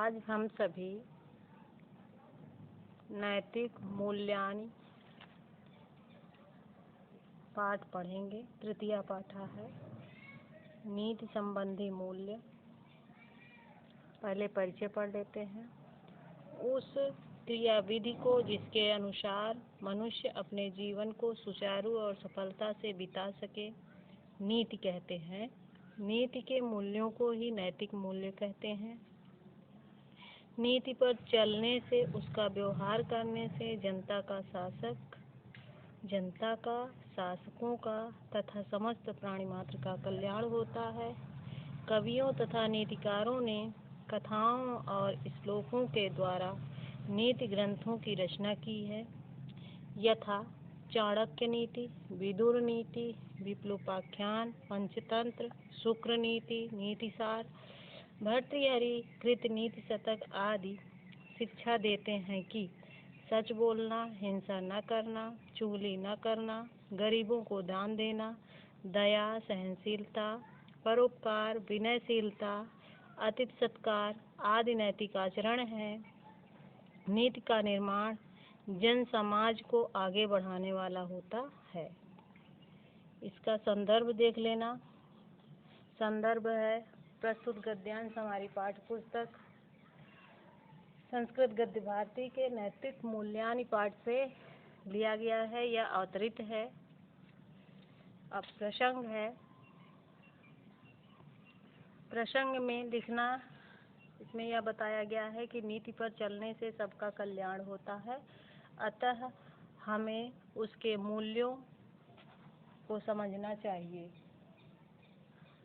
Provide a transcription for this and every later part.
आज हम सभी नैतिक मूल्यानि पाठ पढ़ेंगे। तृतीया पाठ है नीति संबंधी मूल्य। पहले परिचय पढ़ लेते हैं। उस क्रियाविधि को जिसके अनुसार मनुष्य अपने जीवन को सुचारू और सफलता से बिता सके नीति कहते हैं। नीति के मूल्यों को ही नैतिक मूल्य कहते हैं। नीति पर चलने से, उसका व्यवहार करने से जनता का, शासकों का तथा समस्त प्राणी मात्र का कल्याण होता है। कवियों तथा नीतिकारों ने कथाओं और श्लोकों के द्वारा नीति ग्रंथों की रचना की है। यथा चाणक्य नीति, विदुर नीति, विप्लुपाख्यान, पंचतंत्र, शुक्र नीति, नीतिसार, भर्तृहरि कृत नीति शतक आदि शिक्षा देते हैं कि सच बोलना, हिंसा न करना, चुगली न करना, गरीबों को दान देना, दया, सहनशीलता, परोपकार, विनयशीलता, अतिथि सत्कार आदि नैतिक आचरण है। नीति का निर्माण जन समाज को आगे बढ़ाने वाला होता है। इसका संदर्भ देख लेना। संदर्भ है प्रस्तुत गद्यांश हमारी पाठ्य पुस्तक संस्कृत गद्य भारती के नैतिक मूल्यानि पाठ से लिया गया है या अवतरित है। अब प्रसंग है। प्रसंग में लिखना, इसमें यह बताया गया है कि नीति पर चलने से सबका कल्याण होता है, अतः हमें उसके मूल्यों को समझना चाहिए।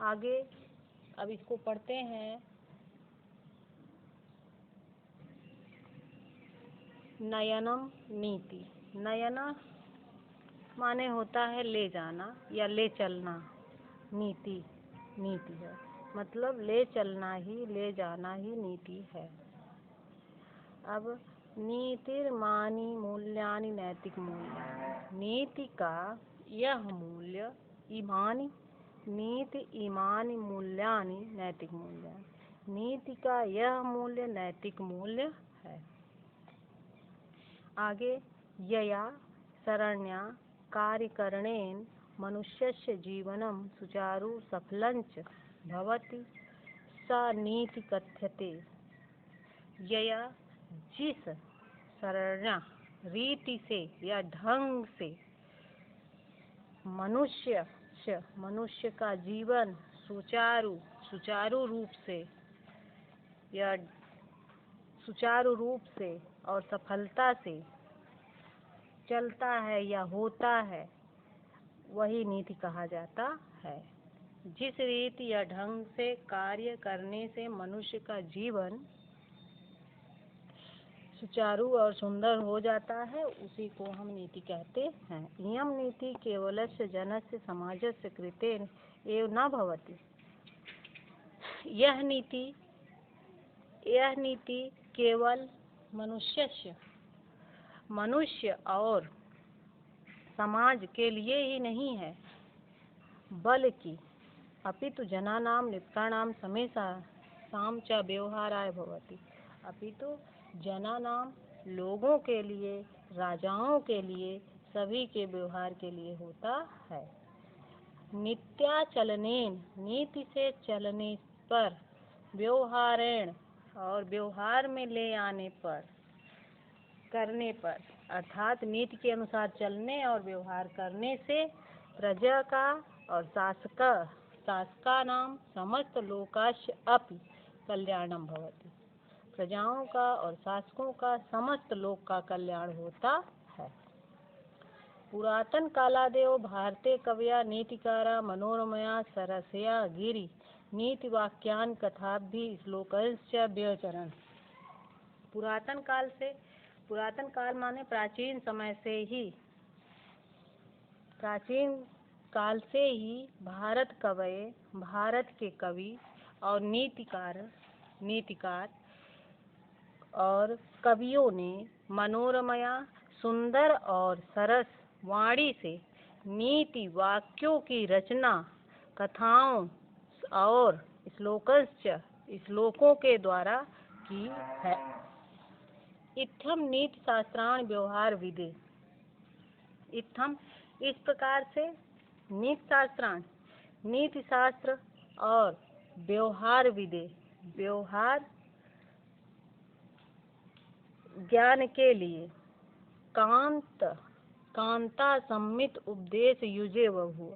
आगे अब इसको पढ़ते हैं। नयनम नीति। नयन माने होता है ले जाना या ले चलना। नीति है, मतलब ले चलना ही, ले जाना ही नीति है। अब नीतिर्मानि मूल्यानि नैतिक मूल्य। नीति का यह मूल्य इमानि, नीति इमानि मूल्यानि नैतिक मूल्य। नीति का यह मूल्य नैतिक मूल्य है। आगे यया शरण्या कार्यकरणेन मनुष्यस्य जीवनं सुचारु सफलञ्च भवति सा नीति कथ्यते। यया जिस शरण्या रीति से या ढंग से मनुष्य का जीवन सुचारू रूप से और सफलता से चलता है या होता है, वही नीति कहा जाता है। जिस रीति या ढंग से कार्य करने से मनुष्य का जीवन सुचारू और सुंदर हो जाता है, उसी को हम नीति कहते हैं। इयं नीति केवलस्य जनस्य समाजस्य कृतेन एव न भवति। यह नीति केवल मनुष्य और समाज के लिए ही नहीं है, बल्कि अपितु जनानां नित्यानां समेषां च व्यवहाराय भवति। अपितु जनानां लोगों के लिए, राजाओं के लिए, सभी के व्यवहार के लिए होता है। नित्याचलनेन नीति से चलने पर, व्यवहारेण और व्यवहार में ले आने पर, करने पर, अर्थात नीति के अनुसार चलने और व्यवहार करने से प्रजा का और शासकानां समस्त लोकास्य अपि कल्याणं भवति। प्रजाओं का और शासकों का, समस्त लोक का कल्याण होता है। पुरातन कालादेव भारते कवया नीतिकारा मनोरमया सरसया गिरि नीति वाक्यान कथाभि श्लोकश्च व्यचरन्। पुरातन काल माने प्राचीन काल से ही भारत के कवि और नीतिकार और कवियों ने मनोरमया सुंदर और सरस वाणी से नीति वाक्यों की रचना कथाओं और श्लोकों के द्वारा की है। इत्थम नीति शास्त्राण व्यवहार विधि। इत्थम इस प्रकार से, नीति शास्त्राण नीति शास्त्र और व्यवहार विधि व्यवहार ज्ञान के लिए कांता सम्मित उपदेश युजे बहु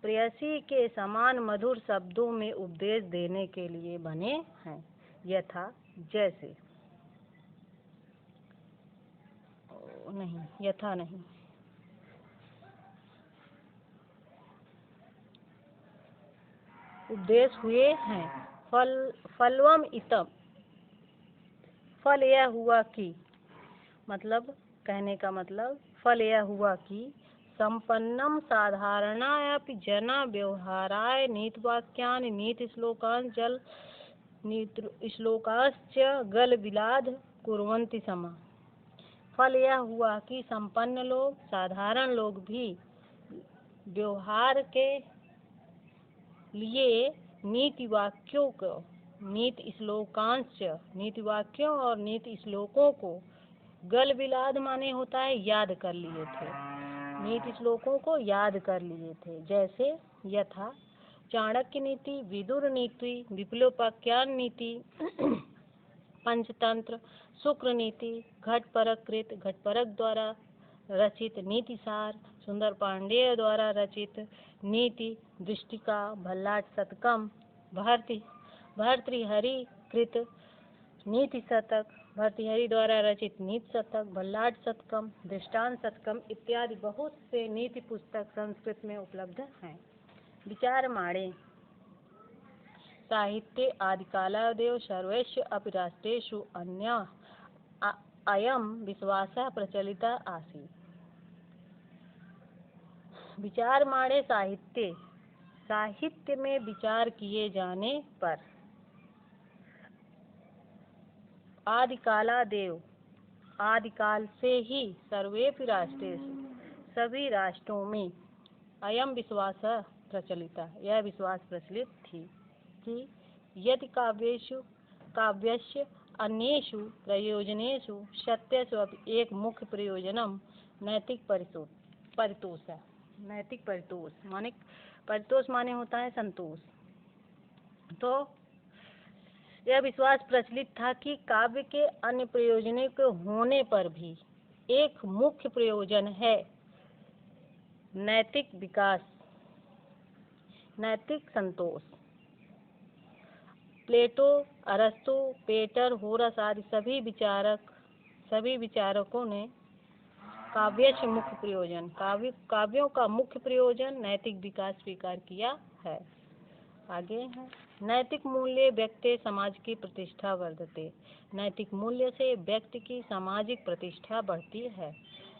प्रेयसी के समान मधुर शब्दों में उपदेश देने के लिए बने हैं। यथा जैसे, यथा नहीं, उपदेश हुए हैं। फलवम इतम, फल यह हुआ कि, मतलब कहने का मतलब फल यह हुआ कि संपन्नम साधारणायापि जना व्यवहाराय नीतिवाक्यानि नीतिश्लोकाश्च गलबिलाद कुर्वन्ति समा। फल यह हुआ कि संपन्न लोग, साधारण लोग भी व्यवहार के लिए नीति वाक्यों को, नीति श्लोकांश, नीति वाक्यों और नीति श्लोकों को गलबिलाद माने होता है याद कर लिए थे, नीति श्लोकों को याद कर लिए थे। जैसे यथा चाणक्य नीति, विदुर नीति, विप्लोपाख्यान नीति, पंचतंत्र, शुक्र नीति, घटपरक द्वारा रचित नीति सार, सुंदर पांडेय द्वारा रचित नीति दृष्टिका, भल्लाट शतकम, भर्तृहरि कृत नीति शतक, भर्तृहरि द्वारा रचित नीति शतक, भल्लाट शतकम, दृष्टांत शतकम इत्यादि बहुत से नीति पुस्तक संस्कृत में उपलब्ध हैं। विचार माणे साहित्य आदिकालादेव सर्वेषु अपि राष्ट्रेषु अन्य अयम विश्वासः प्रचलिता आसीत्। विचार माणे साहित्य में विचार किए जाने पर आदिकालादेव, आदिकाल से ही सर्वेपि राष्ट्रेषु, सभी राष्ट्रों में अयम विश्वास प्रचलिता, यह विश्वास प्रचलित थी कि यदि काव्यस्य अन्येषु प्रयोजनेषु सत्यस्व अपि एक मुख्य प्रयोजनम नैतिक परितोष। नैतिक परितोष माने होता है संतोष। तो यह विश्वास प्रचलित था कि काव्य के अन्य प्रयोजनों के होने पर भी एक मुख्य प्रयोजन है नैतिक विकास, नैतिक संतोष। प्लेटो, अरस्तु, पेटर, होरस आदि सभी विचारकों ने काव्यों का मुख्य प्रयोजन नैतिक विकास स्वीकार किया है। आगे है नैतिक मूल्य व्यक्ति समाज की प्रतिष्ठा वर्धते। नैतिक मूल्य से व्यक्ति की सामाजिक प्रतिष्ठा बढ़ती है।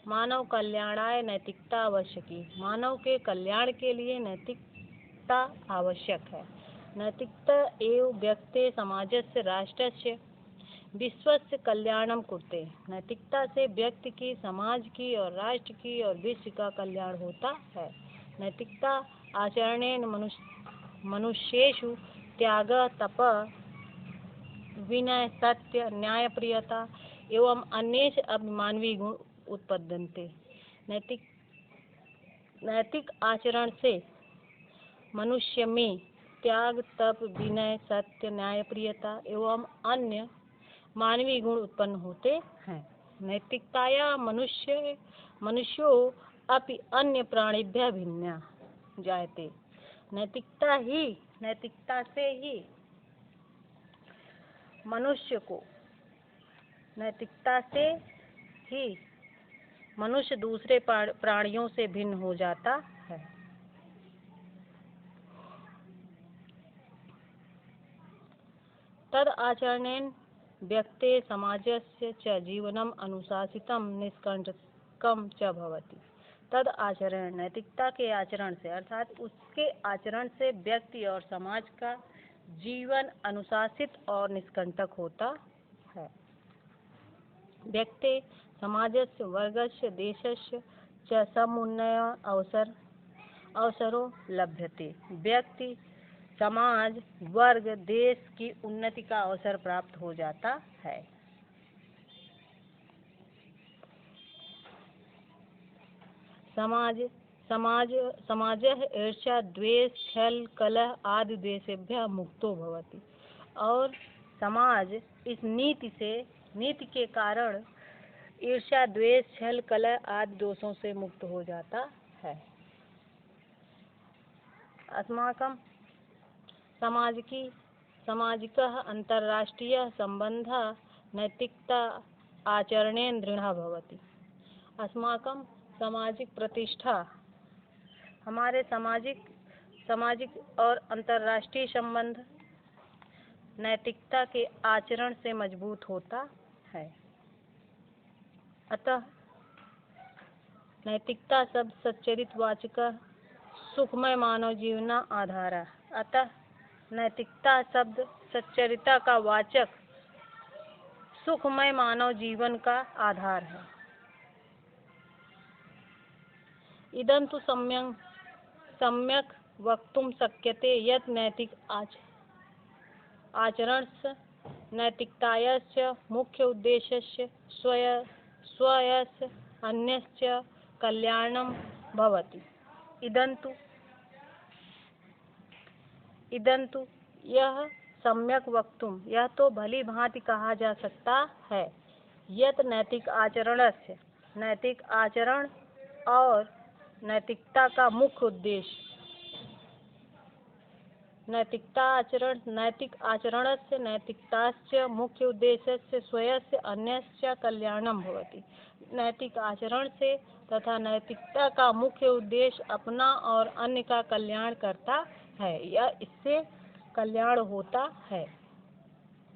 मानव कल्याणाय नैतिकता आवश्यकी, मानव के कल्याण के लिए नैतिकता आवश्यक है। नैतिकता एवं व्यक्ति समाजस्य राष्ट्रस्य विश्वस्य कल्याणम कुरुते। नैतिकता से व्यक्ति की, समाज की और राष्ट्र की और विश्व का कल्याण होता है। नैतिकता आचरणेन मनुष्येषु त्याग, तप, विनय, सत्य, न्यायप्रियता एवं अन्य मानवीय गुण उत्पद्यन्ते। नैतिक आचरण से मनुष्य में त्याग, तप, विनय, सत्य, न्यायप्रियता एवं अन्य मानवीय गुण उत्पन्न होते हैं। नैतिकताया मनुष्यो अपि अन्य प्राणिभ्यः भिन्नः जायते। नैतिकता से ही मनुष्य दूसरे प्राणियों से भिन्न हो जाता है। तद आचरणेन व्यक्ते समाजस्य च जीवनम अनुशासितम निष्कंटकम च भवति। तद आचरण, नैतिकता के आचरण से अर्थात उसके आचरण से व्यक्ति और समाज का जीवन अनुशासित और निष्कंटक होता है। व्यक्ति समाजस्य, वर्गस्य, देशस्य च समुन्नय अवसरो लभ्यते। व्यक्ति समाज, वर्ग, देश की उन्नति का अवसर प्राप्त हो जाता है। समाजः ईर्ष्या, द्वेष, छल, कलह आदि द्वेषेभ्यः मुक्तो भवति। और समाज इस नीति के कारण ईर्ष्या, द्वेष, छल, कलह आदि दोषों से मुक्त हो जाता है। अस्माकं सामाजिकः अंतर्राष्ट्रीयः सम्बन्धः नैतिकता आचरणेन दृढ़ः भवति। अस्माकं सामाजिक प्रतिष्ठा, हमारे सामाजिक और अंतर्राष्ट्रीय संबंध नैतिकता के आचरण से मजबूत होता है। अतः नैतिकता शब्द सच्चरितवाचक सुखमय मानव जीवना आधार। अतः नैतिकता शब्द सच्चरिता का वाचक सुखमय मानव जीवन का आधार है। इदं तु सम्यक् वक्तुं शक्यते यत् नैतिक आचरणस्य नैतिकतायाः मुख्य उद्देश्यस्य स्वस्य अन्यस्य कल्याणं भवति। इदं तु यह सम्यक वक्तुं, यह तो भली भांति कहा जा सकता है, यत् नैतिक आचरण और नैतिकता का मुख्य उद्देश्य नैतिक आचरणस्य नैतिकतास्य मुख्य उद्देश्यस्य स्वस्य अन्यस्य कल्याणं भवति। नैतिक आचरण से तथा नैतिकता का मुख्य उद्देश्य अपना और अन्य का कल्याण करता है या इससे कल्याण होता है।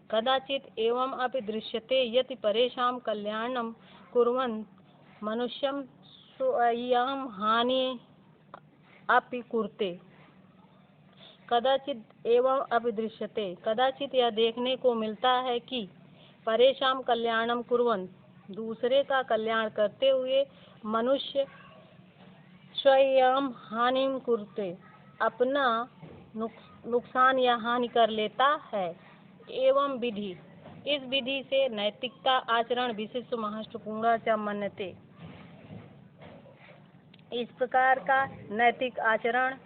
कदाचित् एवं अपि दृश्यते यत् परेषां कल्याणं कुर्वन् मनुष्यं स्वयं हानि अपि कुरुते। कदाचित यह देखने को मिलता है कि परेषां कल्याणं कुर्वन्, दूसरे का कल्याण करते हुए मनुष्य स्वयं हानिं कुरुते, अपना नुकसान या हानि कर लेता है। इस विधि से नैतिकता आचरण विशिष्ट महत्वपूर्ण च मन्यते। इस प्रकार का नैतिक आचरण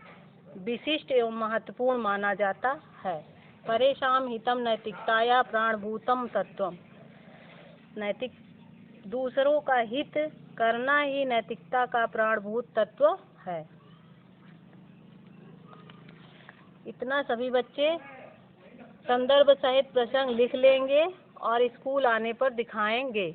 विशिष्ट एवं महत्वपूर्ण माना जाता है। परेषां हितं नैतिकताया प्राणभूतं तत्वम्। दूसरों का हित करना ही नैतिकता का प्राणभूत तत्व है। इतना सभी बच्चे संदर्भ सहित प्रसंग लिख लेंगे और स्कूल आने पर दिखाएंगे।